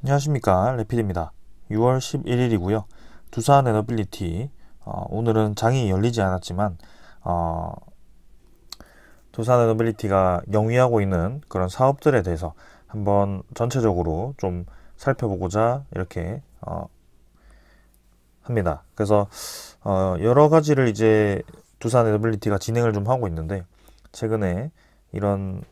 안녕하십니까, 레필입니다. 6월 11일이고요. 두산 에너빌리티, 오늘은 장이 열리지 않았지만 두산 에너빌리티가 영위하고 있는 그런 사업들에 대해서 한번 전체적으로 좀 살펴보고자 이렇게 합니다. 그래서 여러 가지를 이제 두산 에너빌리티가 진행을 좀 하고 있는데, 최근에 이런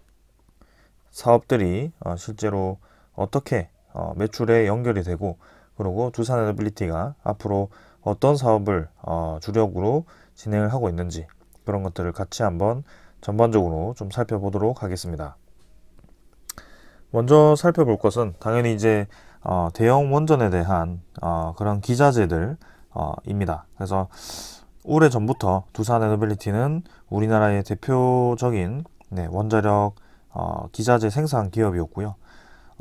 사업들이 실제로 어떻게 매출에 연결이 되고, 그리고 두산 에너빌리티가 앞으로 어떤 사업을 주력으로 진행을 하고 있는지, 그런 것들을 같이 한번 전반적으로 좀 살펴보도록 하겠습니다. 먼저 살펴볼 것은 당연히 이제 대형 원전에 대한 그런 기자재들 입니다. 그래서 오래전부터 두산 에너빌리티는 우리나라의 대표적인 원자력 기자재 생산 기업이었고요.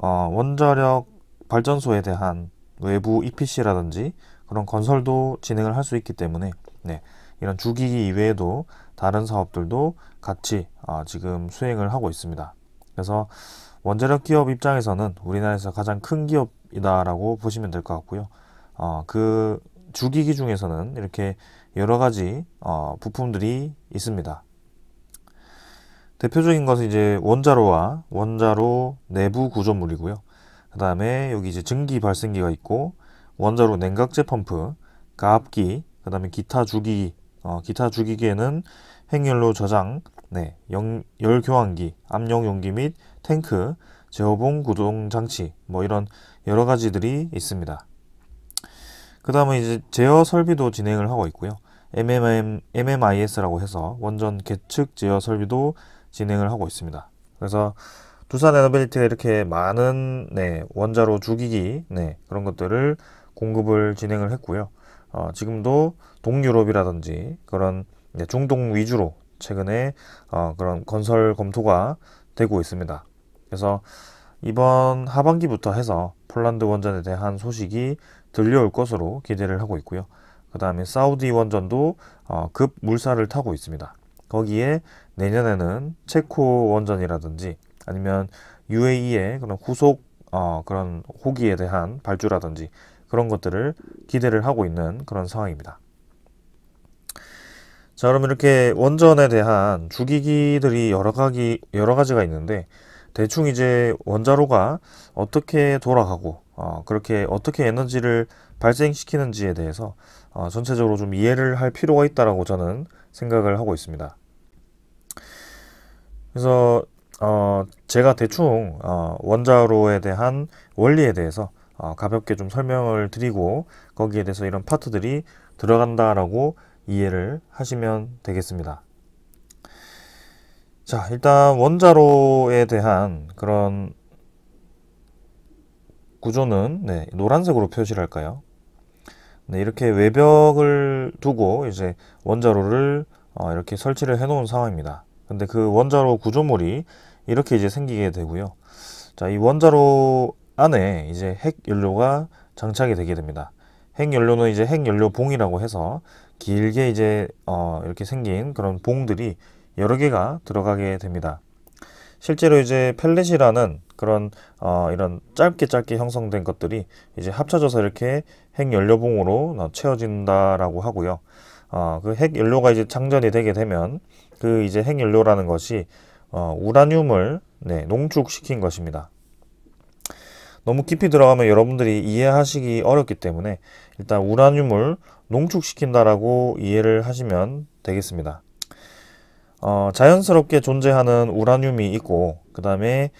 원자력 발전소에 대한 외부 EPC라든지 그런 건설도 진행을 할 수 있기 때문에 이런 주기기 이외에도 다른 사업들도 같이 지금 수행을 하고 있습니다. 그래서 원자력 기업 입장에서는 우리나라에서 가장 큰 기업이다라고 보시면 될 것 같고요. 그 주기기 중에서는 이렇게 여러 가지 부품들이 있습니다. 대표적인 것은 이제 원자로와 원자로 내부 구조물이고요. 그 다음에 여기 이제 증기 발생기가 있고, 원자로 냉각제 펌프, 가압기, 그 다음에 기타 주기기, 기타 주기기에는 핵연료 저장, 열 교환기, 압력 용기 및 탱크, 제어봉 구동 장치, 뭐 이런 여러 가지들이 있습니다. 그 다음에 이제 제어 설비도 진행을 하고 있고요. MMIS라고 해서 원전 계측 제어 설비도 진행을 하고 있습니다. 그래서 두산 에너빌리티가 이렇게 많은 원자로 주기기 그런 것들을 공급을 진행을 했고요. 지금도 동유럽이라든지 그런 중동 위주로 최근에 그런 건설 검토가 되고 있습니다. 그래서 이번 하반기부터 해서 폴란드 원전에 대한 소식이 들려올 것으로 기대를 하고 있고요. 그 다음에 사우디 원전도 급 물살을 타고 있습니다. 거기에 내년에는 체코 원전이라든지 아니면 UAE의 그런 후속 그런 호기에 대한 발주라든지 그런 것들을 기대를 하고 있는 그런 상황입니다. 자, 그럼 이렇게 원전에 대한 주기기들이 여러 가지가 있는데, 대충 이제 원자로가 어떻게 돌아가고 그렇게 어떻게 에너지를 발생시키는지에 대해서 전체적으로 좀 이해를 할 필요가 있다라고 저는 생각을 하고 있습니다. 그래서 제가 대충 원자로에 대한 원리에 대해서 가볍게 좀 설명을 드리고, 거기에 대해서 이런 파트들이 들어간다라고 이해를 하시면 되겠습니다. 자, 일단 원자로에 대한 그런 구조는 노란색으로 표시를 할까요? 이렇게 외벽을 두고 이제 원자로를 이렇게 설치를 해 놓은 상황입니다. 근데 그 원자로 구조물이 이렇게 이제 생기게 되고요. 자, 이 원자로 안에 이제 핵연료가 장착이 되게 됩니다. 핵연료는 이제 핵연료봉이라고 해서 길게 이제 이렇게 생긴 그런 봉들이 여러 개가 들어가게 됩니다. 실제로 이제 펠렛이라는 그런 이런 짧게 형성된 것들이 이제 합쳐져서 이렇게 핵연료봉으로 채워진다라고 하고요. 그 핵연료가 이제 장전이 되게 되면 그 이제 핵연료라는 것이 우라늄을 농축시킨 것입니다. 너무 깊이 들어가면 여러분들이 이해하시기 어렵기 때문에 일단 우라늄을 농축시킨다라고 이해를 하시면 되겠습니다. 자연스럽게 존재하는 우라늄이 있고, 그 다음에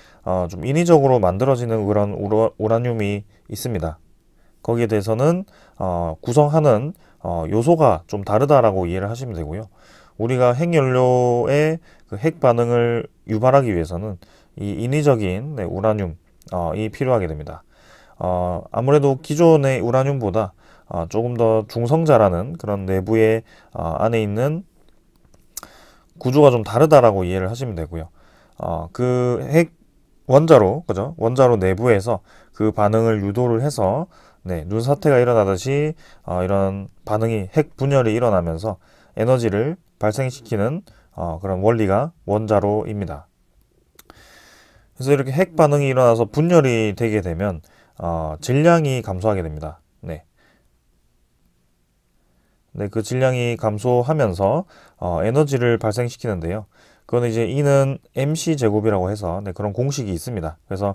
좀 인위적으로 만들어지는 그런 우라늄이 있습니다. 거기에 대해서는 구성하는 요소가 좀 다르다라고 이해를 하시면 되고요. 우리가 핵연료의 그 핵 반응을 유발하기 위해서는 이 인위적인 우라늄이 필요하게 됩니다. 아무래도 기존의 우라늄보다 조금 더 중성자라는 그런 내부의 안에 있는 구조가 좀 다르다라고 이해를 하시면 되고요. 그 핵 원자로, 그죠? 원자로 내부에서 그 반응을 유도를 해서 눈사태가 일어나듯이 이런 반응이 핵 분열이 일어나면서 에너지를 발생시키는 그런 원리가 원자로입니다. 그래서 이렇게 핵 반응이 일어나서 분열이 되게 되면 질량이 감소하게 됩니다. 네. 네, 그 질량이 감소하면서 에너지를 발생시키는데요. 그거는 이제 E는 mc 제곱이라고 해서 네, 그런 공식이 있습니다. 그래서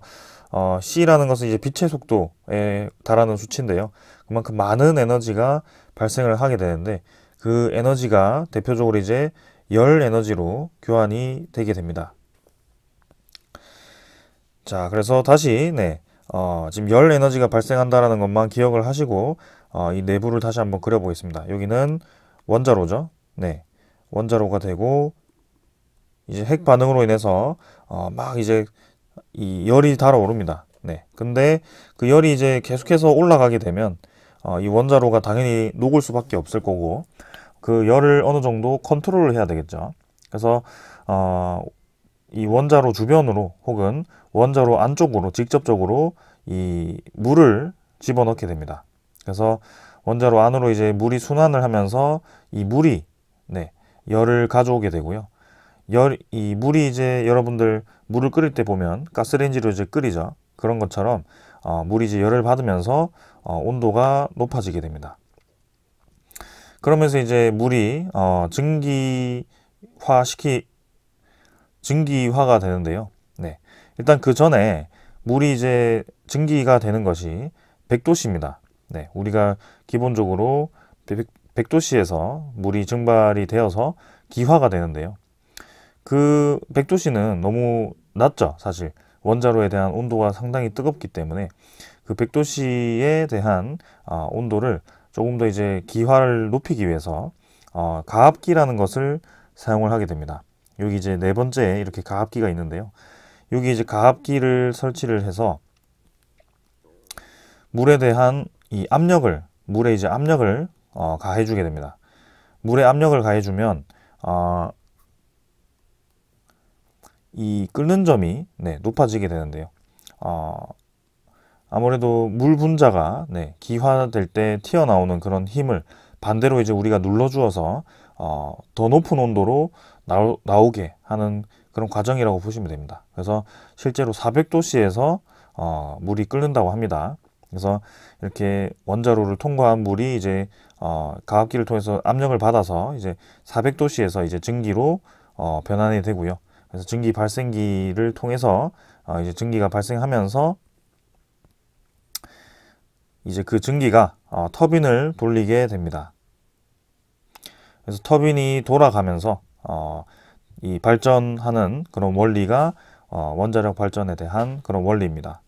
C라는 것은 이제 빛의 속도에 달하는 수치인데요. 그만큼 많은 에너지가 발생을 하게 되는데 그 에너지가 대표적으로 이제 열 에너지로 교환이 되게 됩니다. 자, 그래서 다시 네, 지금 열 에너지가 발생한다라는 것만 기억을 하시고 이 내부를 다시 한번 그려보겠습니다. 여기는 원자로죠. 네, 원자로가 되고 이제 핵 반응으로 인해서 막 이제 이 열이 달아오릅니다. 네, 근데 그 열이 이제 계속해서 올라가게 되면 이 원자로가 당연히 녹을 수밖에 없을 거고 그 열을 어느 정도 컨트롤을 해야 되겠죠. 그래서 이 원자로 주변으로 혹은 원자로 안쪽으로 직접적으로 이 물을 집어넣게 됩니다. 그래서 원자로 안으로 이제 물이 순환을 하면서 이 물이 네, 열을 가져오게 되고요. 이 물이 이제 여러분들 물을 끓일 때 보면 가스레인지로 이제 끓이죠. 그런 것처럼 물이 이제 열을 받으면서 온도가 높아지게 됩니다. 그러면서 이제 물이 증기화가 되는데요. 네. 일단 그 전에 물이 이제 증기가 되는 것이 100도씨입니다. 네. 우리가 기본적으로 100도씨에서 물이 증발이 되어서 기화가 되는데요. 그 100도씨는 너무 낮죠, 사실. 원자로에 대한 온도가 상당히 뜨겁기 때문에 그 100도씨에 대한 온도를 조금 더 이제 기화를 높이기 위해서 가압기라는 것을 사용을 하게 됩니다. 여기 이제 네 번째 이렇게 가압기가 있는데요. 여기 이제 가압기를 설치를 해서 물에 대한 이 압력을 물에 이제 압력을 가해주게 됩니다. 물에 압력을 가해주면 이 끓는 점이 네, 높아지게 되는데요. 아무래도 물 분자가 네, 기화될 때 튀어나오는 그런 힘을 반대로 이제 우리가 눌러주어서 더 높은 온도로 나오게 하는 그런 과정이라고 보시면 됩니다. 그래서 실제로 400도씨에서 물이 끓는다고 합니다. 그래서 이렇게 원자로를 통과한 물이 이제 가압기를 통해서 압력을 받아서 이제 400도씨에서 이제 증기로 변환이 되고요. 그래서 증기 발생기를 통해서 이제 증기가 발생하면서 이제 그 증기가 터빈을 돌리게 됩니다. 그래서 터빈이 돌아가면서 이 발전하는 그런 원리가 원자력 발전에 대한 그런 원리입니다.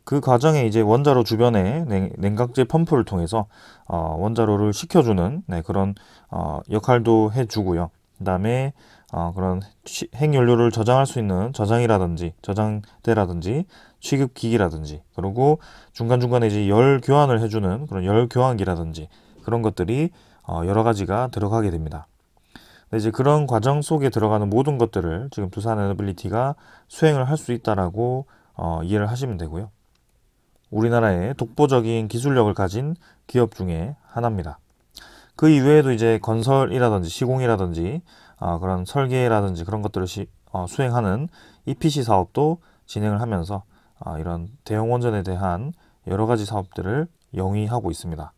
그 과정에 이제 원자로 주변에 냉각제 펌프를 통해서 원자로를 식혀주는 네, 그런 역할도 해주고요. 그 다음에 그런 핵연료를 저장할 수 있는 저장이라든지 저장대라든지 취급기기라든지 그리고 중간중간에 이제 열 교환을 해주는 그런 열 교환기라든지 그런 것들이 여러 가지가 들어가게 됩니다. 근데 이제 그런 과정 속에 들어가는 모든 것들을 지금 두산에너빌리티가 수행을 할 수 있다라고 이해를 하시면 되고요. 우리나라의 독보적인 기술력을 가진 기업 중에 하나입니다. 그 이외에도 이제 건설이라든지 시공이라든지 그런 설계라든지 그런 것들을 수행하는 EPC 사업도 진행을 하면서 이런 대형 원전에 대한 여러 가지 사업들을 영위하고 있습니다.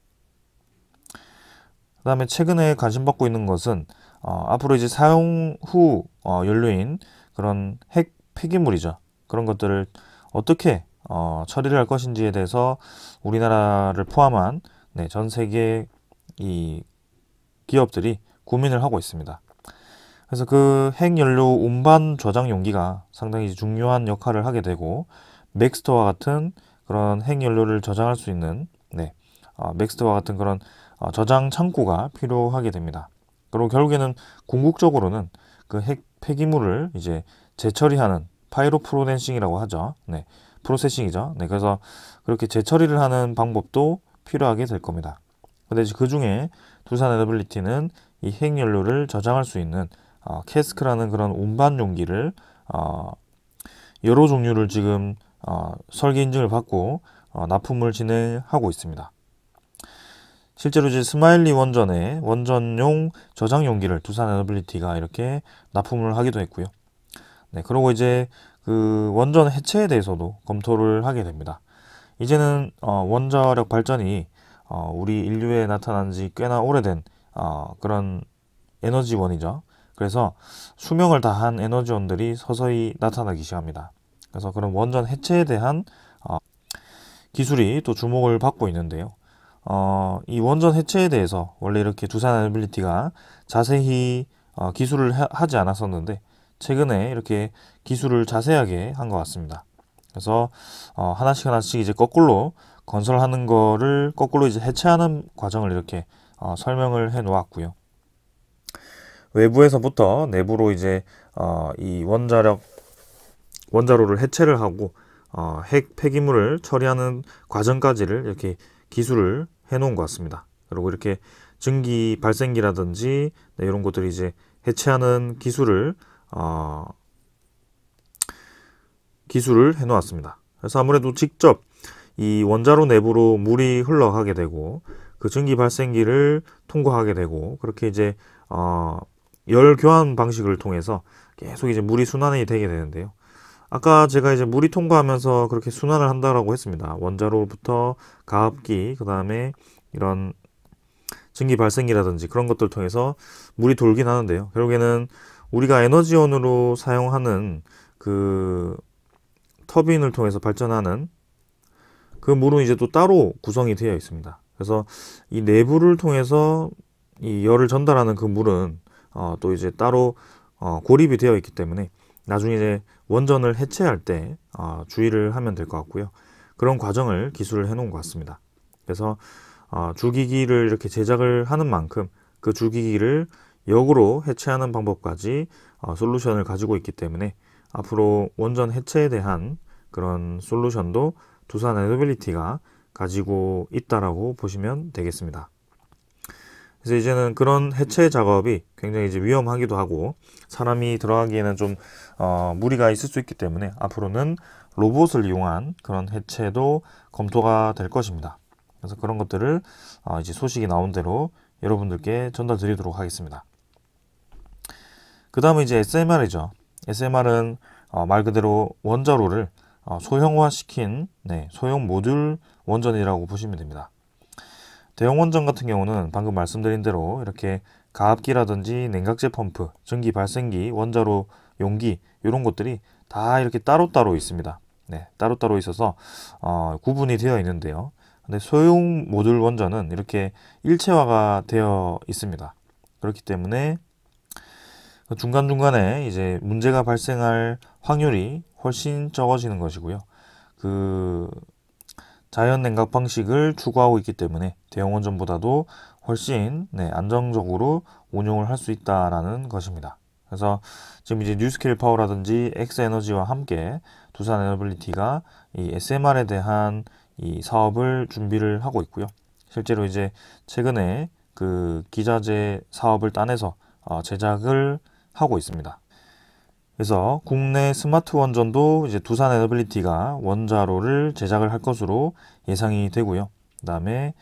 그 다음에 최근에 관심받고 있는 것은 앞으로 이제 사용 후 연료인 그런 핵 폐기물이죠. 그런 것들을 어떻게 처리를 할 것인지에 대해서 우리나라를 포함한 네, 전 세계 이 기업들이 고민을 하고 있습니다. 그래서 그 핵연료 운반 저장 용기가 상당히 중요한 역할을 하게 되고 맥스터와 같은 그런 핵연료를 저장할 수 있는 네, 맥스터와 같은 그런 저장 창고가 필요하게 됩니다. 그리고 결국에는 궁극적으로는 그 핵 폐기물을 이제 재처리하는 파이로 프로세싱이라고 하죠. 네, 프로세싱이죠. 네, 그래서 그렇게 재처리를 하는 방법도 필요하게 될 겁니다. 근데 그 중에 두산에너빌리티는 이 핵연료를 저장할 수 있는 캐스크라는 그런 운반 용기를 여러 종류를 지금 설계 인증을 받고 납품을 진행하고 있습니다. 실제로 이제 스마일리 원전의 원전용 저장 용기를 두산에너빌리티가 이렇게 납품을 하기도 했고요. 네, 그리고 이제 그 원전 해체에 대해서도 검토를 하게 됩니다. 이제는 원자력 발전이 우리 인류에 나타난 지 꽤나 오래된 그런 에너지원이죠. 그래서 수명을 다한 에너지원들이 서서히 나타나기 시작합니다. 그래서 그런 원전 해체에 대한 기술이 또 주목을 받고 있는데요. 이 원전 해체에 대해서 원래 이렇게 두산 에너빌리티가 자세히 기술을 하지 않았었는데 최근에 이렇게 기술을 자세하게 한 것 같습니다. 그래서 하나씩 하나씩 이제 거꾸로 건설하는 거를 거꾸로 이제 해체하는 과정을 이렇게 설명을 해 놓았고요. 외부에서부터 내부로 이제 이 원자로를 해체를 하고 핵 폐기물을 처리하는 과정까지를 이렇게 기술을 해 놓은 것 같습니다. 그리고 이렇게 증기 발생기라든지 이런 것들이 이제 해체하는 기술을 해 놓았습니다. 그래서 아무래도 직접 이 원자로 내부로 물이 흘러가게 되고 그 증기 발생기를 통과하게 되고 그렇게 이제 열 교환 방식을 통해서 계속 이제 물이 순환이 되게 되는데요. 아까 제가 이제 물이 통과하면서 그렇게 순환을 한다라고 했습니다. 원자로부터 가압기, 그 다음에 이런 증기 발생기라든지 그런 것들 통해서 물이 돌긴 하는데요. 결국에는 우리가 에너지원으로 사용하는 그 터빈을 통해서 발전하는 그 물은 이제 또 따로 구성이 되어 있습니다. 그래서 이 내부를 통해서 이 열을 전달하는 그 물은 또 이제 따로 고립이 되어 있기 때문에 나중에 이제 원전을 해체할 때 주의를 하면 될 것 같고요. 그런 과정을 기술을 해놓은 것 같습니다. 그래서 주기기를 이렇게 제작을 하는 만큼 그 주기기를 역으로 해체하는 방법까지 솔루션을 가지고 있기 때문에 앞으로 원전 해체에 대한 그런 솔루션도 두산 에너빌리티가 가지고 있다라고 보시면 되겠습니다. 그래서 이제는 그런 해체 작업이 굉장히 이제 위험하기도 하고 사람이 들어가기에는 좀 무리가 있을 수 있기 때문에 앞으로는 로봇을 이용한 그런 해체도 검토가 될 것입니다. 그래서 그런 것들을 이제 소식이 나온 대로 여러분들께 전달드리도록 하겠습니다. 그 다음은 이제 SMR이죠. SMR은 말 그대로 원자로를 소형화시킨 소형 모듈 원전이라고 보시면 됩니다. 대형 원전 같은 경우는 방금 말씀드린 대로 이렇게 가압기라든지 냉각제 펌프, 증기 발생기, 원자로 용기 이런 것들이 다 이렇게 따로따로 있습니다. 따로따로 있어서 구분이 되어 있는데요. 근데 소형 모듈 원전은 이렇게 일체화가 되어 있습니다. 그렇기 때문에 중간중간에 이제 문제가 발생할 확률이 훨씬 적어지는 것이고요. 그 자연 냉각 방식을 추구하고 있기 때문에 대형 원전보다도 훨씬 안정적으로 운용을 할 수 있다라는 것입니다. 그래서 지금 이제 뉴스케일 파워라든지 엑스에너지와 함께 두산 에너빌리티가 이 SMR에 대한 이 사업을 준비를 하고 있고요. 실제로 이제 최근에 그 기자재 사업을 따내서 제작을 하고 있습니다. 그래서 국내 스마트 원전도 이제 두산 에너빌리티가 원자로를 제작을 할 것으로 예상이 되고요. 그 다음에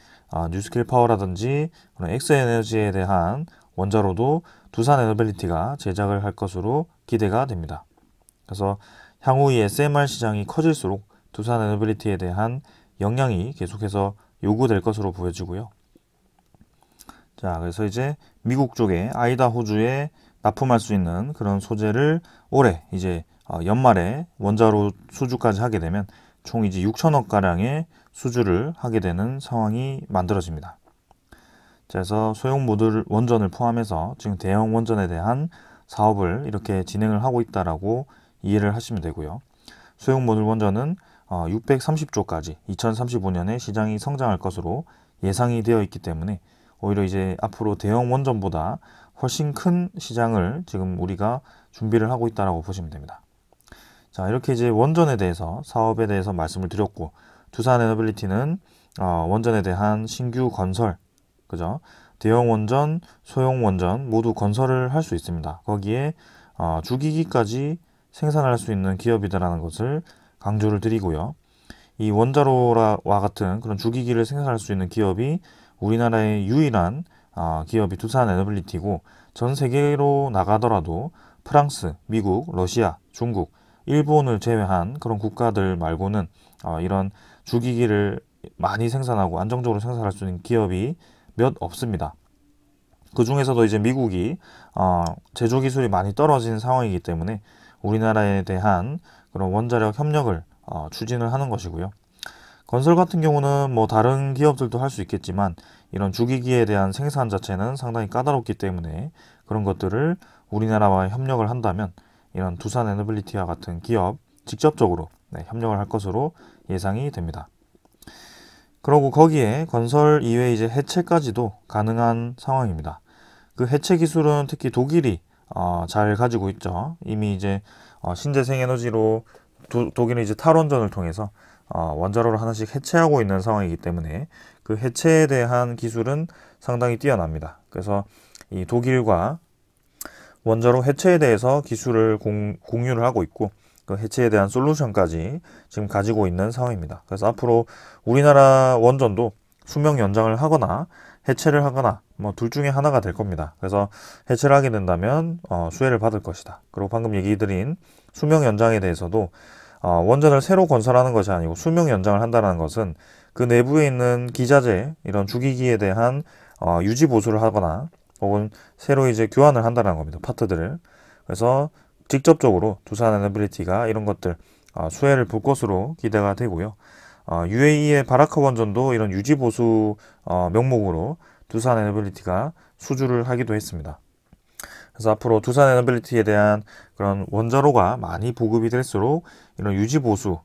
뉴스킬 파워라든지 엑스에너지에 대한 원자로도 두산 에너빌리티가 제작을 할 것으로 기대가 됩니다. 그래서 향후 이 SMR 시장이 커질수록 두산 에너빌리티에 대한 역량이 계속해서 요구될 것으로 보여지고요. 자, 그래서 이제 미국 쪽에 아이다호주에 납품할 수 있는 그런 소재를 올해 이제 연말에 원자로 수주까지 하게 되면 총 이제 6천억 가량의 수주를 하게 되는 상황이 만들어집니다. 그래서 소형 모듈 원전을 포함해서 지금 대형 원전에 대한 사업을 이렇게 진행을 하고 있다라고 이해를 하시면 되고요. 소형 모듈 원전은 630조까지 2035년에 시장이 성장할 것으로 예상이 되어 있기 때문에 오히려 이제 앞으로 대형 원전보다 훨씬 큰 시장을 지금 우리가 준비를 하고 있다라고 보시면 됩니다. 자, 이렇게 이제 원전에 대해서 사업에 대해서 말씀을 드렸고 두산 에너빌리티는 원전에 대한 신규 건설, 그죠? 대형 원전, 소형 원전 모두 건설을 할 수 있습니다. 거기에 주기기까지 생산할 수 있는 기업이다라는 것을 강조를 드리고요. 이 원자로와 같은 그런 주기기를 생산할 수 있는 기업이 우리나라의 유일한 기업이 두산 에너빌리티고 전 세계로 나가더라도 프랑스, 미국, 러시아, 중국 일본을 제외한 그런 국가들 말고는 이런 주기기를 많이 생산하고 안정적으로 생산할 수 있는 기업이 몇 없습니다. 그 중에서도 이제 미국이 제조 기술이 많이 떨어진 상황이기 때문에 우리나라에 대한 그런 원자력 협력을 추진을 하는 것이고요. 건설 같은 경우는 뭐 다른 기업들도 할 수 있겠지만 이런 주기기에 대한 생산 자체는 상당히 까다롭기 때문에 그런 것들을 우리나라와 협력을 한다면 이런 두산 에너빌리티와 같은 기업 직접적으로 협력을 할 것으로 예상이 됩니다. 그리고 거기에 건설 이외에 이제 해체까지도 가능한 상황입니다. 그 해체 기술은 특히 독일이 잘 가지고 있죠. 이미 이제 신재생에너지로 독일은 이제 탈원전을 통해서 원자로를 하나씩 해체하고 있는 상황이기 때문에 그 해체에 대한 기술은 상당히 뛰어납니다. 그래서 이 독일과 원자로 해체에 대해서 기술을 공유를 하고 있고 그 해체에 대한 솔루션까지 지금 가지고 있는 상황입니다. 그래서 앞으로 우리나라 원전도 수명 연장을 하거나 해체를 하거나 뭐 둘 중에 하나가 될 겁니다. 그래서 해체를 하게 된다면 수혜를 받을 것이다. 그리고 방금 얘기 드린 수명 연장에 대해서도 원전을 새로 건설하는 것이 아니고 수명 연장을 한다는 것은 그 내부에 있는 기자재, 이런 주기기에 대한 유지 보수를 하거나 혹은 새로 이제 교환을 한다는 겁니다. 파트들을. 그래서 직접적으로 두산 에너빌리티가 이런 것들 수혜를 볼 것으로 기대가 되고요. UAE의 바라카 원전도 이런 유지 보수 명목으로 두산 에너빌리티가 수주를 하기도 했습니다. 그래서 앞으로 두산 에너빌리티에 대한 그런 원자로가 많이 보급이 될수록 이런 유지 보수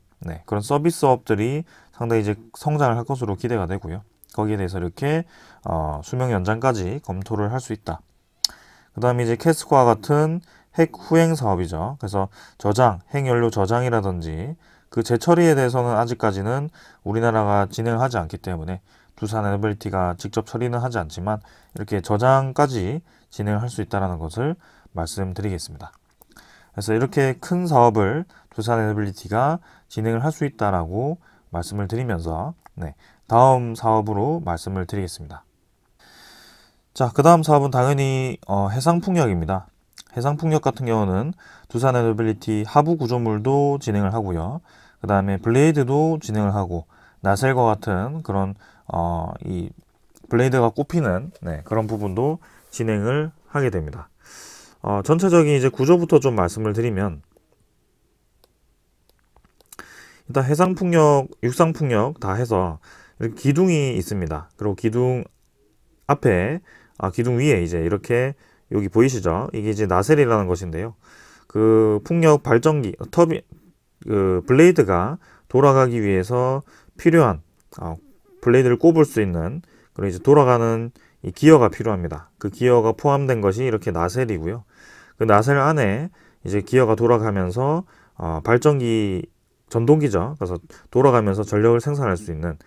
그런 서비스업들이 상당히 이제 성장을 할 것으로 기대가 되고요. 거기에 대해서 이렇게 수명 연장까지 검토를 할 수 있다. 그 다음에 이제 캐스코와 같은 핵 후행 사업이죠. 그래서 저장, 핵연료 저장이라든지 그 재처리에 대해서는 아직까지는 우리나라가 진행을 하지 않기 때문에 두산 에너빌리티가 직접 처리는 하지 않지만 이렇게 저장까지 진행을 할 수 있다는 것을 말씀드리겠습니다. 그래서 이렇게 큰 사업을 두산 에너빌리티가 진행을 할 수 있다라고 말씀을 드리면서 다음 사업으로 말씀을 드리겠습니다. 자, 그 다음 사업은 당연히 해상풍력입니다. 해상풍력 같은 경우는 두산 에너빌리티 하부 구조물도 진행을 하고요. 그 다음에 블레이드도 진행을 하고 나셀과 같은 그런 이 블레이드가 꼽히는 그런 부분도 진행을 하게 됩니다. 전체적인 이제 구조부터 좀 말씀을 드리면 일단 해상풍력, 육상풍력 다 해서 이렇게 기둥이 있습니다. 그리고 기둥 앞에, 기둥 위에 이제 이렇게 여기 보이시죠? 이게 이제 나셀이라는 것인데요. 그 풍력 발전기, 그 블레이드가 돌아가기 위해서 필요한 블레이드를 꼽을 수 있는 그리고 이제 돌아가는 이 기어가 필요합니다. 그 기어가 포함된 것이 이렇게 나셀이고요. 그 나셀 안에 이제 기어가 돌아가면서 발전기 전동기죠. 그래서 돌아가면서 전력을 생산할 수 있는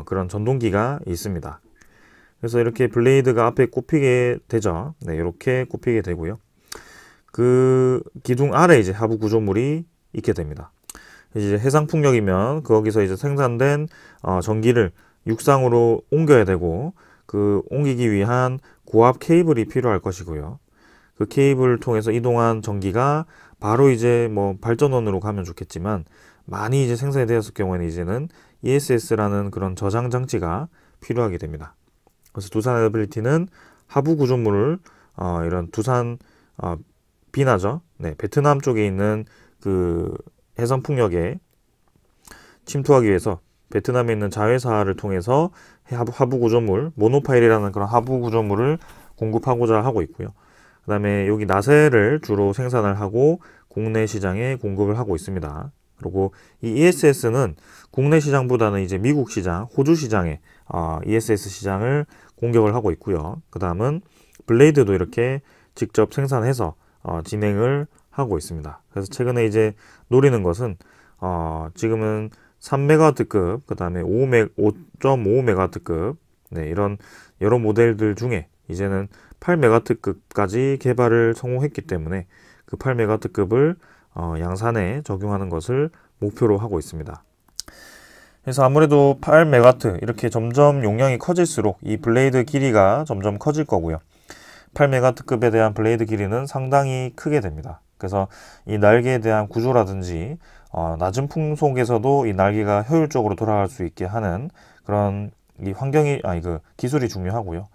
그런 전동기가 있습니다. 그래서 이렇게 블레이드가 앞에 꼽히게 되죠. 이렇게 꼽히게 되고요. 그 기둥 아래 이제 하부 구조물이 있게 됩니다. 이제 해상풍력이면 거기서 이제 생산된 전기를 육상으로 옮겨야 되고 그 옮기기 위한 고압 케이블이 필요할 것이고요. 그 케이블을 통해서 이동한 전기가 바로 이제 뭐 발전원으로 가면 좋겠지만 많이 이제 생산이 되었을 경우에는 이제는 ESS라는 그런 저장 장치가 필요하게 됩니다. 그래서 두산 에너빌리티는 하부 구조물을 이런 두산 비나죠. 베트남 쪽에 있는 그 해상풍력에 침투하기 위해서 베트남에 있는 자회사를 통해서 하부 구조물, 모노파일이라는 그런 하부 구조물을 공급하고자 하고 있고요. 그 다음에 여기 나셀을 주로 생산을 하고 국내 시장에 공급을 하고 있습니다. 그리고 이 ESS는 국내 시장보다는 이제 미국 시장, 호주 시장에 ESS 시장을 공격을 하고 있고요. 그 다음은 블레이드도 이렇게 직접 생산해서 진행을 하고 있습니다. 그래서 최근에 이제 노리는 것은 지금은 3메가와트급, 그 다음에 5.5메가와트급 이런 여러 모델들 중에 이제는 8메가와트급까지 개발을 성공했기 때문에 그 8메가와트급을 양산에 적용하는 것을 목표로 하고 있습니다. 그래서 아무래도 8메가와트 이렇게 점점 용량이 커질수록 이 블레이드 길이가 점점 커질 거고요. 8메가와트급에 대한 블레이드 길이는 상당히 크게 됩니다. 그래서 이 날개에 대한 구조라든지 낮은 풍속에서도 이 날개가 효율적으로 돌아갈 수 있게 하는 그런 이 환경이 그 기술이 중요하고요.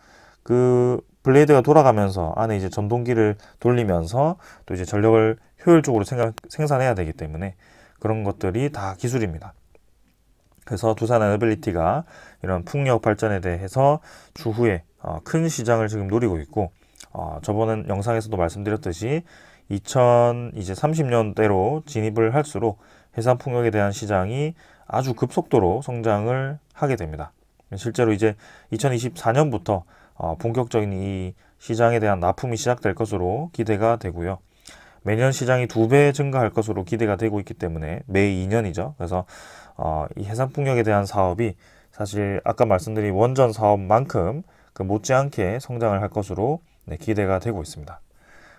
그 블레이드가 돌아가면서 안에 이제 전동기를 돌리면서 또 이제 전력을 효율적으로 생산해야 되기 때문에 그런 것들이 다 기술입니다. 그래서 두산 에너빌리티가 이런 풍력 발전에 대해서 추후에 큰 시장을 지금 노리고 있고, 저번 영상에서도 말씀드렸듯이 2030년대로 진입을 할수록 해상 풍력에 대한 시장이 아주 급속도로 성장을 하게 됩니다. 실제로 이제 2024년부터 본격적인 이 시장에 대한 납품이 시작될 것으로 기대가 되고요. 매년 시장이 2배 증가할 것으로 기대가 되고 있기 때문에 매 2년이죠. 그래서 이 해상풍력에 대한 사업이 사실 아까 말씀드린 원전 사업만큼 그 못지않게 성장을 할 것으로 기대가 되고 있습니다.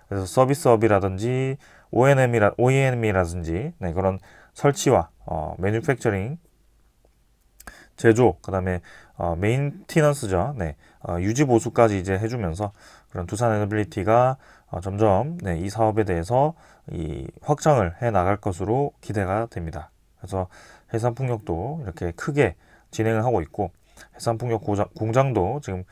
그래서 서비스업이라든지 OEM이라든지 그런 설치와 매뉴팩처링, 제조, 그 다음에 메인티넌스죠. 유지 보수까지 이제 해주면서 그런 두산 에너빌리티가 점점 이 사업에 대해서 이 확장을 해 나갈 것으로 기대가 됩니다. 그래서 해상풍력도 이렇게 크게 진행을 하고 있고, 해상풍력 공장도 지금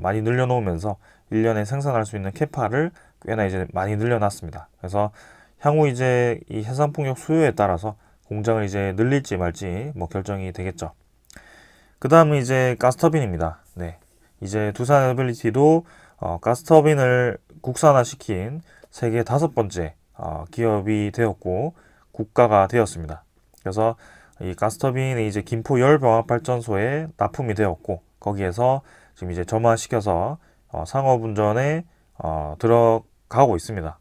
많이 늘려놓으면서 1년에 생산할 수 있는 캐파를 꽤나 이제 많이 늘려놨습니다. 그래서 향후 이제 이 해상풍력 수요에 따라서 공장을 이제 늘릴지 말지 결정이 되겠죠. 그 다음은 이제 가스터빈입니다. 이제 두산 에너빌리티도 가스터빈을 국산화시킨 세계 5번째 기업이 되었고 국가가 되었습니다. 그래서 이 가스터빈이 이제 김포 열병합발전소에 납품이 되었고, 거기에서 지금 이제 점화시켜서 상업운전에 들어가고 있습니다.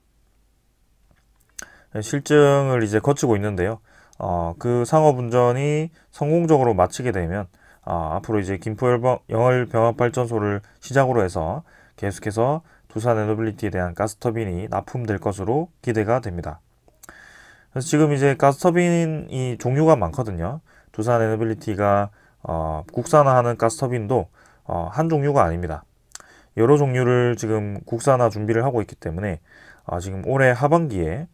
실증을 이제 거치고 있는데요. 그 상업운전이 성공적으로 마치게 되면 앞으로 이제 김포 열병합발전소를 시작으로 해서 계속해서 두산 에너빌리티에 대한 가스터빈이 납품될 것으로 기대가 됩니다. 그래서 지금 이제 가스터빈이 종류가 많거든요. 두산 에너빌리티가 국산화하는 가스터빈도 한 종류가 아닙니다. 여러 종류를 지금 국산화 준비를 하고 있기 때문에 지금 올해 하반기에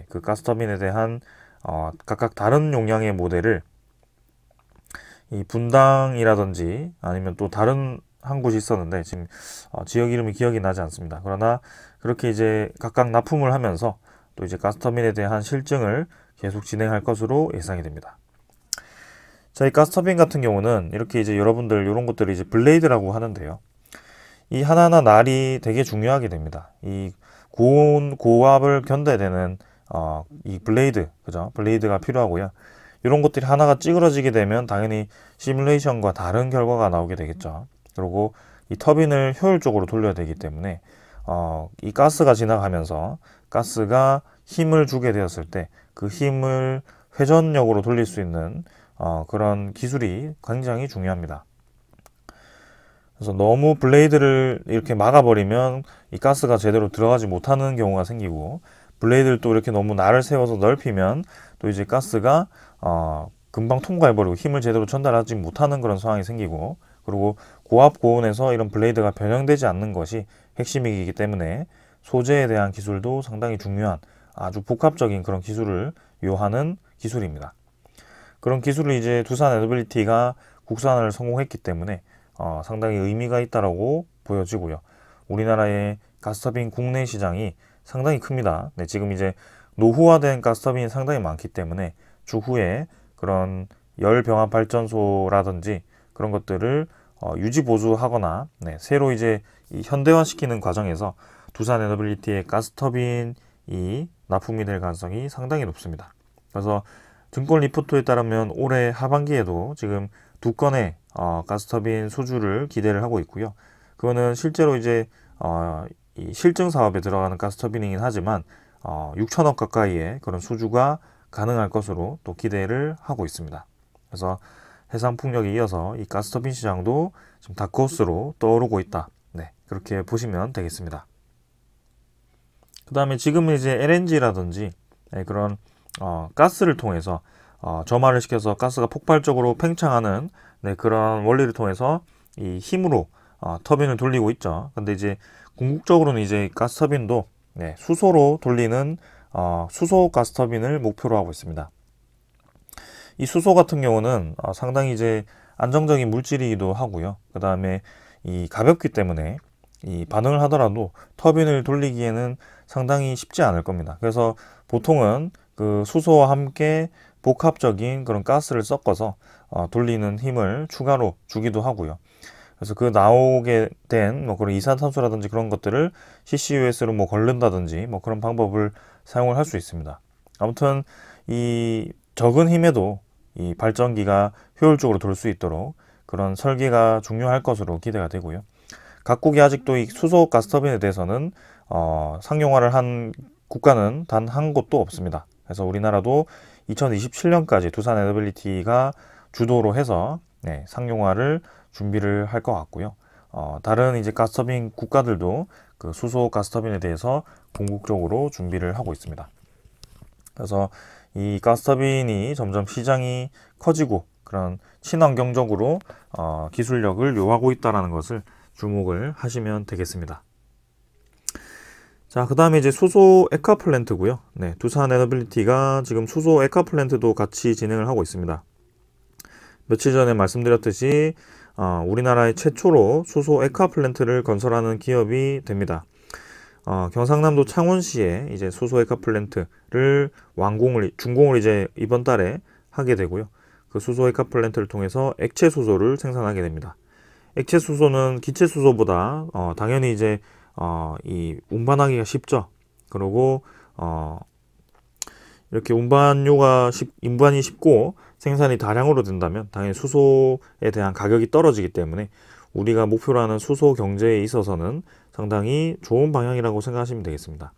그 가스터빈에 대한 각각 다른 용량의 모델을 이 분당이라든지 아니면 또 다른 한 곳이 있었는데 지금 지역 이름이 기억이 나지 않습니다. 그러나 그렇게 이제 각각 납품을 하면서 또 이제 가스터빈에 대한 실증을 계속 진행할 것으로 예상이 됩니다. 자, 이 가스터빈 같은 경우는 이렇게 이제 여러분들 이런 것들을 이제 블레이드라고 하는데요. 이 하나하나 날이 되게 중요하게 됩니다. 이 고온, 고압을 견뎌야 되는 이 블레이드, 그죠? 블레이드가 필요하고요. 이런 것들이 하나가 찌그러지게 되면 당연히 시뮬레이션과 다른 결과가 나오게 되겠죠. 그리고 이 터빈을 효율적으로 돌려야 되기 때문에 이 가스가 지나가면서 가스가 힘을 주게 되었을 때 그 힘을 회전력으로 돌릴 수 있는 그런 기술이 굉장히 중요합니다. 그래서 너무 블레이드를 이렇게 막아버리면 이 가스가 제대로 들어가지 못하는 경우가 생기고, 블레이드를 또 이렇게 너무 날을 세워서 넓히면 또 이제 가스가 금방 통과해버리고 힘을 제대로 전달하지 못하는 그런 상황이 생기고, 그리고 고압 고온에서 이런 블레이드가 변형되지 않는 것이 핵심이기 때문에 소재에 대한 기술도 상당히 중요한 아주 복합적인 그런 기술을 요하는 기술입니다. 그런 기술을 이제 두산 에너빌리티가 국산화를 성공했기 때문에 상당히 의미가 있다라고 보여지고요. 우리나라의 가스터빈 국내 시장이 상당히 큽니다. 지금 이제 노후화된 가스터빈이 상당히 많기 때문에 추후에 그런 열병합 발전소라든지 그런 것들을 유지 보수하거나 새로 이제 이 현대화시키는 과정에서 두산 에너빌리티의 가스터빈이 납품이 될 가능성이 상당히 높습니다. 그래서 증권 리포트에 따르면 올해 하반기에도 지금 2건의 가스터빈 수주를 기대를 하고 있고요. 그거는 실제로 이제 이 실증 사업에 들어가는 가스터빈이긴 하지만 6천억 가까이의 그런 수주가 가능할 것으로 또 기대를 하고 있습니다. 그래서 해상 풍력에 이어서 이 가스터빈 시장도 지금 다크호스로 떠오르고 있다. 그렇게 보시면 되겠습니다. 그 다음에 지금은 이제 LNG라든지 그런 가스를 통해서 점화를 시켜서 가스가 폭발적으로 팽창하는 그런 원리를 통해서 이 힘으로 터빈을 돌리고 있죠. 근데 이제 궁극적으로는 이제 가스터빈도 수소로 돌리는 수소 가스터빈을 목표로 하고 있습니다. 이 수소 같은 경우는 상당히 이제 안정적인 물질이기도 하고요. 그 다음에 이 가볍기 때문에 이 반응을 하더라도 터빈을 돌리기에는 상당히 쉽지 않을 겁니다. 그래서 보통은 그 수소와 함께 복합적인 그런 가스를 섞어서 돌리는 힘을 추가로 주기도 하고요. 그래서 그 나오게 된 뭐 그런 이산탄소라든지 그런 것들을 CCUS로 뭐 걸른다든지 뭐 그런 방법을 사용을 할 수 있습니다. 아무튼 이 적은 힘에도 이 발전기가 효율적으로 돌 수 있도록 그런 설계가 중요할 것으로 기대가 되고요. 각국이 아직도 이 수소 가스터빈에 대해서는 상용화를 한 국가는 단 한 곳도 없습니다. 그래서 우리나라도 2027년까지 두산 에너빌리티가 주도로 해서 상용화를 준비를 할 것 같고요. 다른 이제 가스터빈 국가들도 그 수소 가스터빈에 대해서 궁극적으로 준비를 하고 있습니다. 그래서 이 가스터빈이 점점 시장이 커지고 그런 친환경적으로 기술력을 요하고 있다는 것을 주목을 하시면 되겠습니다. 자, 그 다음에 이제 수소 액화 플랜트고요. 네, 두산 에너빌리티가 지금 수소 액화 플랜트도 같이 진행을 하고 있습니다. 며칠 전에 말씀드렸듯이 우리나라의 최초로 수소 액화 플랜트를 건설하는 기업이 됩니다. 경상남도 창원시에 이제 수소 액화 플랜트를 준공을 이제 이번 달에 하게 되고요. 그 수소 액화 플랜트를 통해서 액체 수소를 생산하게 됩니다. 액체 수소는 기체 수소보다 당연히 이제 이 운반하기가 쉽죠. 그리고 이렇게 운반이 쉽고 생산이 다량으로 된다면 당연히 수소에 대한 가격이 떨어지기 때문에 우리가 목표로 하는 수소 경제에 있어서는 상당히 좋은 방향이라고 생각하시면 되겠습니다.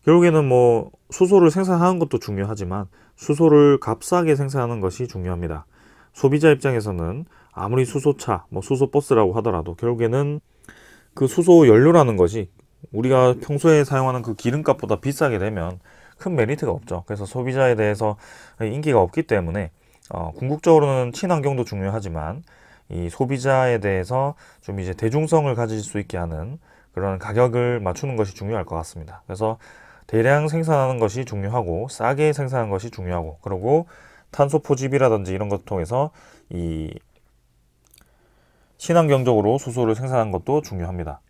결국에는 뭐 수소를 생산하는 것도 중요하지만 수소를 값싸게 생산하는 것이 중요합니다. 소비자 입장에서는 아무리 수소차, 뭐 수소버스라고 하더라도 결국에는 그 수소 연료라는 것이 우리가 평소에 사용하는 그 기름값보다 비싸게 되면 큰 메리트가 없죠. 그래서 소비자에 대해서 인기가 없기 때문에 궁극적으로는 친환경도 중요하지만 이 소비자에 대해서 좀 이제 대중성을 가질 수 있게 하는 그런 가격을 맞추는 것이 중요할 것 같습니다. 그래서 대량 생산하는 것이 중요하고 싸게 생산하는 것이 중요하고 그리고 탄소 포집이라든지 이런 것을 통해서 이 친환경적으로 수소를 생산하는 것도 중요합니다.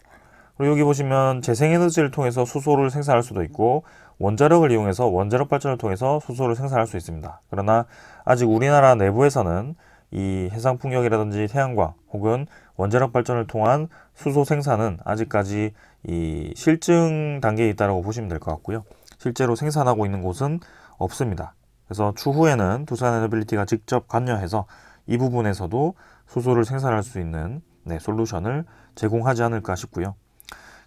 그리고 여기 보시면 재생에너지를 통해서 수소를 생산할 수도 있고 원자력을 이용해서 원자력 발전을 통해서 수소를 생산할 수 있습니다. 그러나 아직 우리나라 내부에서는 이 해상풍력이라든지 태양광 혹은 원자력 발전을 통한 수소 생산은 아직까지 이 실증 단계에 있다고 보시면 될 것 같고요. 실제로 생산하고 있는 곳은 없습니다. 그래서 추후에는 두산 에너빌리티가 직접 관여해서 이 부분에서도 수소를 생산할 수 있는 솔루션을 제공하지 않을까 싶고요.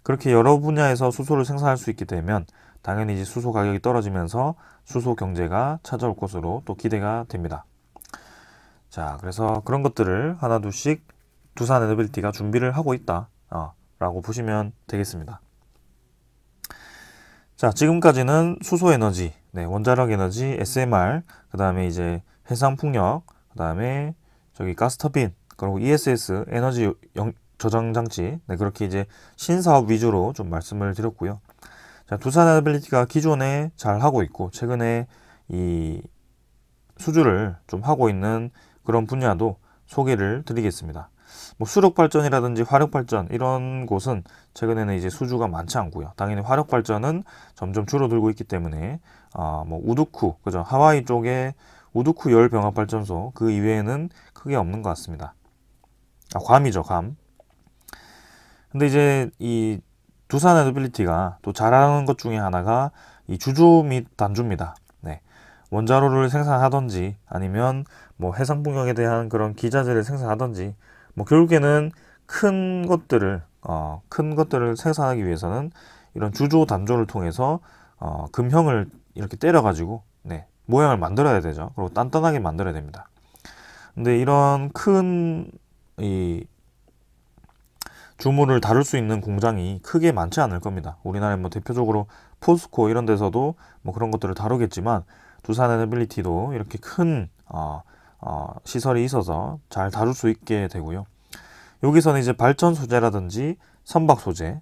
그렇게 여러 분야에서 수소를 생산할 수 있게 되면 당연히 이제 수소 가격이 떨어지면서 수소 경제가 찾아올 것으로 또 기대가 됩니다. 자, 그래서 그런 것들을 하나둘씩 두산 에너빌리티가 준비를 하고 있다 라고 보시면 되겠습니다. 자, 지금까지는 수소 에너지, 원자력 에너지, SMR, 그 다음에 이제 해상풍력, 그 다음에 저기 가스터빈, 그리고 ESS, 에너지 저장 장치, 그렇게 이제 신사업 위주로 좀 말씀을 드렸고요. 자, 두산 에너빌리티가 기존에 잘 하고 있고 최근에 이 수주를 좀 하고 있는 그런 분야도 소개를 드리겠습니다. 뭐 수력 발전이라든지 화력 발전 이런 곳은 최근에는 이제 수주가 많지 않고요. 당연히 화력 발전은 점점 줄어들고 있기 때문에 뭐 우두쿠, 그죠? 하와이 쪽에 우두쿠 열 병합 발전소 그 이외에는 크게 없는 것 같습니다. 괌이죠, 괌. 근데 이제 이 두산 에너빌리티가 또 잘하는 것 중에 하나가 이 주조 및 단주입니다. 원자로를 생산하든지 아니면 뭐 해상풍력에 대한 그런 기자재를 생산하든지 뭐 결국에는 큰 것들을 생산하기 위해서는 이런 주조 단조를 통해서 금형을 이렇게 때려 가지고 모양을 만들어야 되죠. 그리고 단단하게 만들어야 됩니다. 근데 이런 큰 이 주물을 다룰 수 있는 공장이 크게 많지 않을 겁니다. 우리나라에 뭐 대표적으로 포스코 이런 데서도 뭐 그런 것들을 다루겠지만 두산 에너빌리티도 이렇게 큰 시설이 있어서 잘 다룰 수 있게 되고요. 여기서는 이제 발전 소재라든지 선박 소재,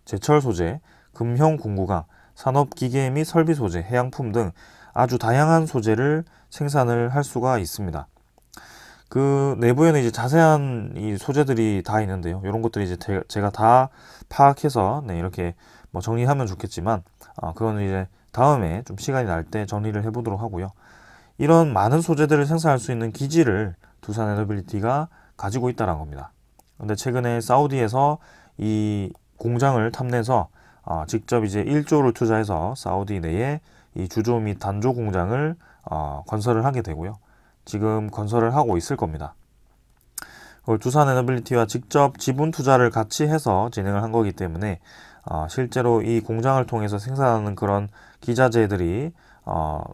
제철 소재, 금형 공구가 산업기계 및 설비 소재, 해양품 등 아주 다양한 소재를 생산을 할 수가 있습니다. 그 내부에는 이제 자세한 이 소재들이 다 있는데요. 이런 것들이 이제 제가 다 파악해서 네, 이렇게 뭐 정리하면 좋겠지만, 그거는 이제 다음에 좀 시간이 날 때 정리를 해보도록 하고요. 이런 많은 소재들을 생산할 수 있는 기지를 두산에너빌리티가 가지고 있다는 겁니다. 근데 최근에 사우디에서 이 공장을 탐내서 직접 이제 1조를 투자해서 사우디 내에 이 주조 및 단조 공장을 건설을 하게 되고요. 지금 건설을 하고 있을 겁니다. 그걸 두산에너빌리티와 직접 지분 투자를 같이 해서 진행을 한 거기 때문에 실제로 이 공장을 통해서 생산하는 그런 기자재들이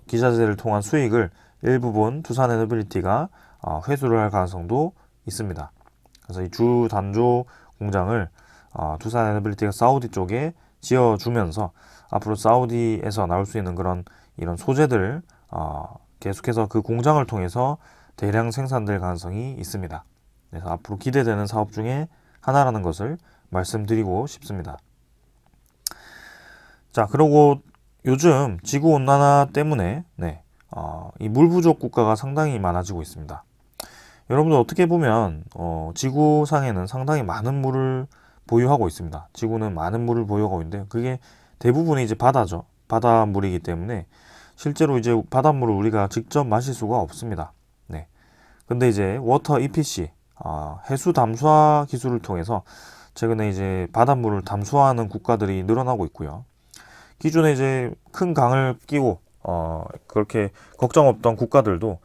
기자재를 통한 수익을 일부분 두산에너빌리티가 회수를 할 가능성도 있습니다. 그래서 이 주 단조 공장을 두산에너빌리티가 사우디 쪽에 지어주면서 앞으로 사우디에서 나올 수 있는 그런 이런 소재들 계속해서 그 공장을 통해서 대량 생산될 가능성이 있습니다. 그래서 앞으로 기대되는 사업 중에 하나라는 것을 말씀드리고 싶습니다. 자, 그리고 요즘 지구온난화 때문에 이 물 부족 국가가 상당히 많아지고 있습니다. 여러분들 어떻게 보면 지구상에는 상당히 많은 물을 보유하고 있습니다. 지구는 많은 물을 보유하고 있는데 그게 대부분이 이제 바다죠. 바닷물이기 때문에 실제로 이제 바닷물을 우리가 직접 마실 수가 없습니다. 네. 근데 이제 워터 EPC, 해수 담수화 기술을 통해서 최근에 이제 바닷물을 담수화하는 국가들이 늘어나고 있고요. 기존에 이제 큰 강을 끼고 그렇게 걱정 없던 국가들도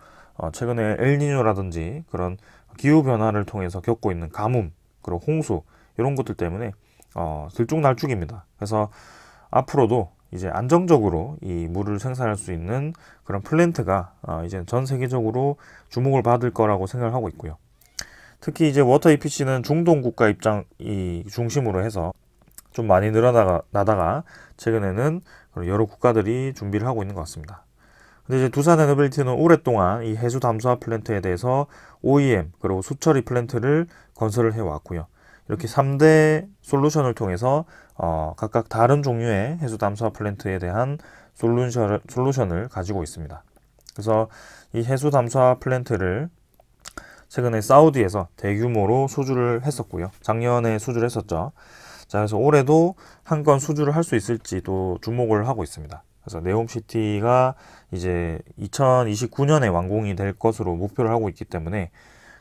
최근에 엘니뇨라든지 그런 기후 변화를 통해서 겪고 있는 가뭄, 그리고 홍수 이런 것들 때문에 들쭉날쭉입니다. 그래서 앞으로도 이제 안정적으로 이 물을 생산할 수 있는 그런 플랜트가 이제 전 세계적으로 주목을 받을 거라고 생각을 하고 있고요. 특히 이제 워터 EPC는 중동 국가 입장이 중심으로 해서 좀 많이 늘어나다가 최근에는 여러 국가들이 준비를 하고 있는 것 같습니다. 근데 이제 두산에너빌리티는 오랫동안 이 해수 담수화 플랜트에 대해서 OEM 그리고 수처리 플랜트를 건설을 해왔고요. 이렇게 3대 솔루션을 통해서 각각 다른 종류의 해수 담수화 플랜트에 대한 솔루션을 가지고 있습니다. 그래서 이 해수 담수화 플랜트를 최근에 사우디에서 대규모로 수주를 했었고요. 작년에 수주를 했었죠. 자, 그래서 올해도 한 건 수주를 할 수 있을지도 주목을 하고 있습니다. 그래서 네옴시티가 이제 2029년에 완공이 될 것으로 목표를 하고 있기 때문에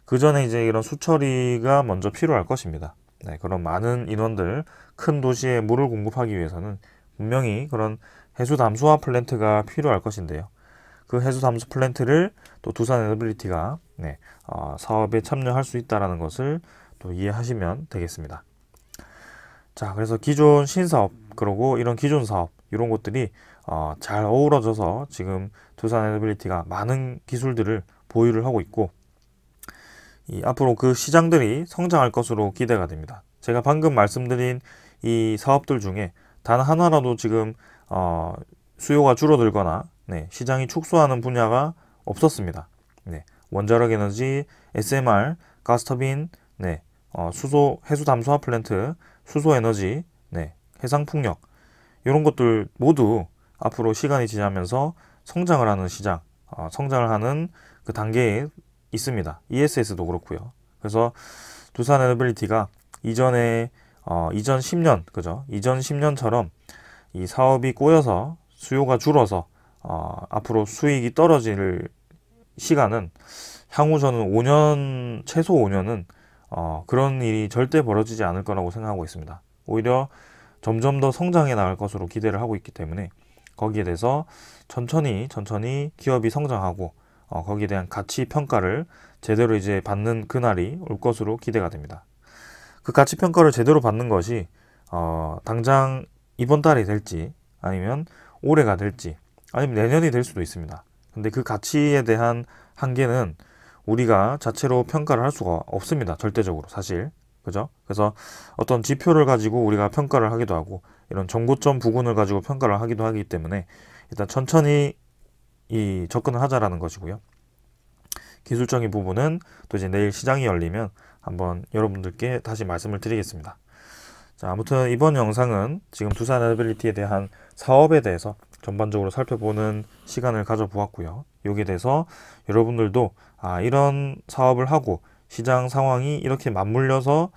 그 전에 이제 이런 수처리가 먼저 필요할 것입니다. 네, 그런 많은 인원들, 큰 도시에 물을 공급하기 위해서는 분명히 그런 해수 담수화 플랜트가 필요할 것인데요. 그 해수 담수 플랜트를 또 두산에너빌리티가 사업에 참여할 수 있다는 것을 또 이해하시면 되겠습니다. 자, 그래서 기존 신사업, 그리고 이런 기존 사업, 이런 것들이 잘 어우러져서 지금 두산에너빌리티가 많은 기술들을 보유를 하고 있고, 앞으로 그 시장들이 성장할 것으로 기대가 됩니다. 제가 방금 말씀드린 이 사업들 중에 단 하나라도 지금 수요가 줄어들거나 시장이 축소하는 분야가 없었습니다. 원자력 에너지, SMR, 가스터빈, 수소, 해수 담수화 플랜트, 수소 에너지, 해상 풍력, 이런 것들 모두 앞으로 시간이 지나면서 성장을 하는 시장, 성장을 하는 그 단계에 있습니다. ESS도 그렇고요. 그래서 두산에너빌리티가 이전 10년, 그죠? 이전 10년처럼 이 사업이 꼬여서 수요가 줄어서 앞으로 수익이 떨어질 시간은 향후 저는 5년, 최소 5년은 그런 일이 절대 벌어지지 않을 거라고 생각하고 있습니다. 오히려 점점 더 성장해 나갈 것으로 기대를 하고 있기 때문에 거기에 대해서 천천히 기업이 성장하고 거기에 대한 가치 평가를 제대로 이제 받는 그날이 올 것으로 기대가 됩니다. 그 가치 평가를 제대로 받는 것이 당장 이번 달이 될지 아니면 올해가 될지 아니면 내년이 될 수도 있습니다. 근데 그 가치에 대한 한계는 우리가 자체로 평가를 할 수가 없습니다. 절대적으로 사실. 그죠? 그래서 어떤 지표를 가지고 우리가 평가를 하기도 하고 이런 정고점 부근을 가지고 평가를 하기도 하기 때문에 일단 천천히 접근을 하자라는 것이고요. 기술적인 부분은 또 이제 내일 시장이 열리면 한번 여러분들께 다시 말씀을 드리겠습니다. 자, 아무튼 이번 영상은 지금 두산 에너빌리티에 대한 사업에 대해서 전반적으로 살펴보는 시간을 가져보았고요. 여기에 대해서 여러분들도 이런 사업을 하고 시장 상황이 이렇게 맞물려서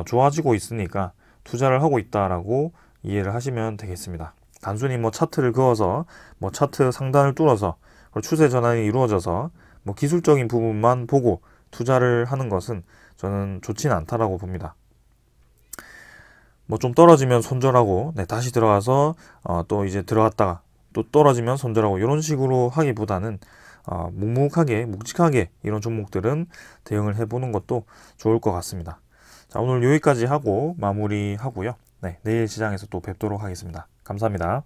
좋아지고 있으니까 투자를 하고 있다라고 이해를 하시면 되겠습니다. 단순히 뭐 차트를 그어서 뭐 차트 상단을 뚫어서 추세 전환이 이루어져서 뭐 기술적인 부분만 보고 투자를 하는 것은 저는 좋지는 않다라고 봅니다. 뭐 좀 떨어지면 손절하고 다시 들어가서 또 이제 들어갔다가 또 떨어지면 손절하고 이런 식으로 하기보다는 묵묵하게 묵직하게 이런 종목들은 대응을 해보는 것도 좋을 것 같습니다. 자, 오늘 여기까지 하고 마무리하고요. 내일 시장에서 또 뵙도록 하겠습니다. 감사합니다.